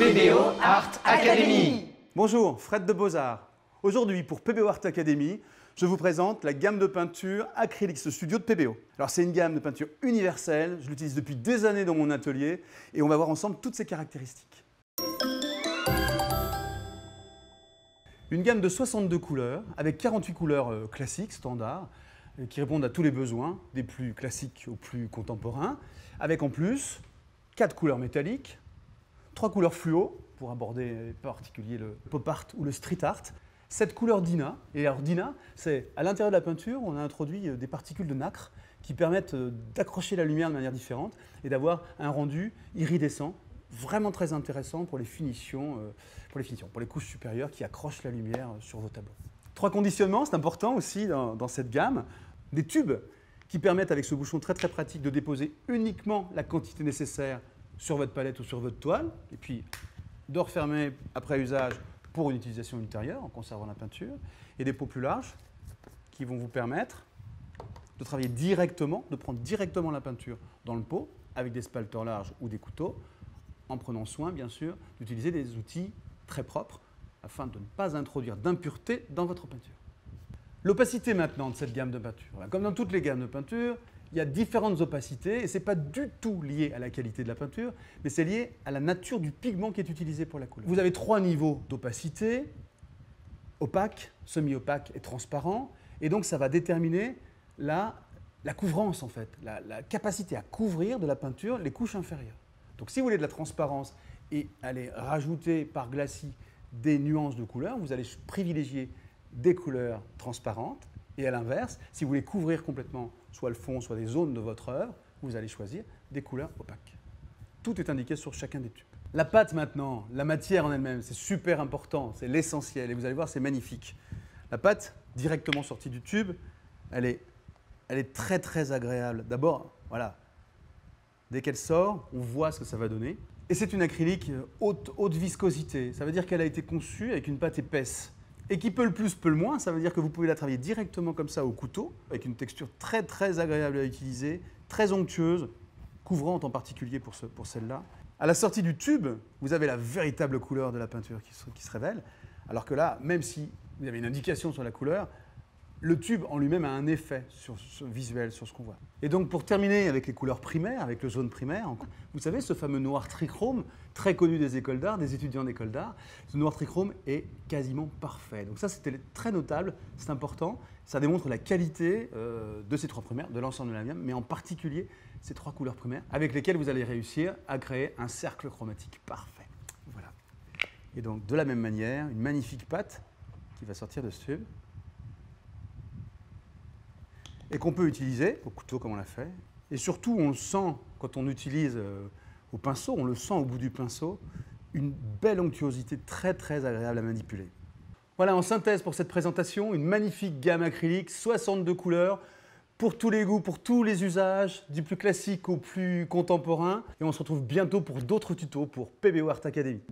PBO Art Academy. Bonjour, Fred de Beaux-Arts. Aujourd'hui, pour PBO Art Academy, je vous présente la gamme de peinture Acrylics Studio de PBO. Alors c'est une gamme de peinture universelle, je l'utilise depuis des années dans mon atelier et on va voir ensemble toutes ses caractéristiques. Une gamme de 62 couleurs, avec 48 couleurs classiques, standards, qui répondent à tous les besoins, des plus classiques aux plus contemporains, avec en plus 4 couleurs métalliques, 3 couleurs fluo, pour aborder en particulier le pop art ou le street art, 7 couleurs Dina. Et alors Dina, c'est à l'intérieur de la peinture, on a introduit des particules de nacre qui permettent d'accrocher la lumière de manière différente et d'avoir un rendu iridescent, vraiment très intéressant pour les finitions, pour les couches supérieures qui accrochent la lumière sur vos tableaux. 3 conditionnements, c'est important aussi dans cette gamme. Des tubes qui permettent avec ce bouchon très pratique de déposer uniquement la quantité nécessaire sur votre palette ou sur votre toile, et puis de refermer après usage pour une utilisation ultérieure en conservant la peinture, et des pots plus larges qui vont vous permettre de travailler directement, de prendre directement la peinture dans le pot avec des spalters larges ou des couteaux, en prenant soin bien sûr d'utiliser des outils très propres afin de ne pas introduire d'impuretés dans votre peinture. L'opacité maintenant de cette gamme de peinture. Comme dans toutes les gammes de peinture, il y a différentes opacités et ce n'est pas du tout lié à la qualité de la peinture, mais c'est lié à la nature du pigment qui est utilisé pour la couleur. Vous avez 3 niveaux d'opacité, opaque, semi-opaque et transparent, et donc ça va déterminer la couvrance en fait, la capacité à couvrir de la peinture les couches inférieures. Donc si vous voulez de la transparence et aller rajouter par glacis des nuances de couleurs, vous allez privilégier des couleurs transparentes. Et à l'inverse, si vous voulez couvrir complètement soit le fond, soit des zones de votre œuvre, vous allez choisir des couleurs opaques. Tout est indiqué sur chacun des tubes. La pâte maintenant, la matière en elle-même, c'est super important, c'est l'essentiel. Et vous allez voir, c'est magnifique. La pâte, directement sortie du tube, elle est très agréable. D'abord, voilà, dès qu'elle sort, on voit ce que ça va donner. Et c'est une acrylique haute viscosité. Ça veut dire qu'elle a été conçue avec une pâte épaisse. Et qui peut le plus, peut le moins, ça veut dire que vous pouvez la travailler directement comme ça au couteau, avec une texture très agréable à utiliser, très onctueuse, couvrante en particulier pour celle-là. À la sortie du tube, vous avez la véritable couleur de la peinture qui se révèle, alors que là, même si vous avez une indication sur la couleur, le tube en lui-même a un effet sur ce visuel, sur ce qu'on voit. Et donc pour terminer avec les couleurs primaires, avec le jaune primaire, vous savez ce fameux noir trichrome, très connu des écoles d'art, des étudiants d'école d'art, ce noir trichrome est quasiment parfait. Donc ça c'était très notable, c'est important, ça démontre la qualité de ces 3 primaires, de l'ensemble de la gamme, mais en particulier ces 3 couleurs primaires avec lesquelles vous allez réussir à créer un cercle chromatique parfait. Voilà. Et donc de la même manière, une magnifique pâte qui va sortir de ce tube, et qu'on peut utiliser au couteau comme on l'a fait. Et surtout, on le sent quand on utilise au pinceau, on le sent au bout du pinceau, une belle onctuosité très agréable à manipuler. Voilà, en synthèse pour cette présentation, une magnifique gamme acrylique, 62 couleurs, pour tous les goûts, pour tous les usages, du plus classique au plus contemporain. Et on se retrouve bientôt pour d'autres tutos pour PBO Art Academy.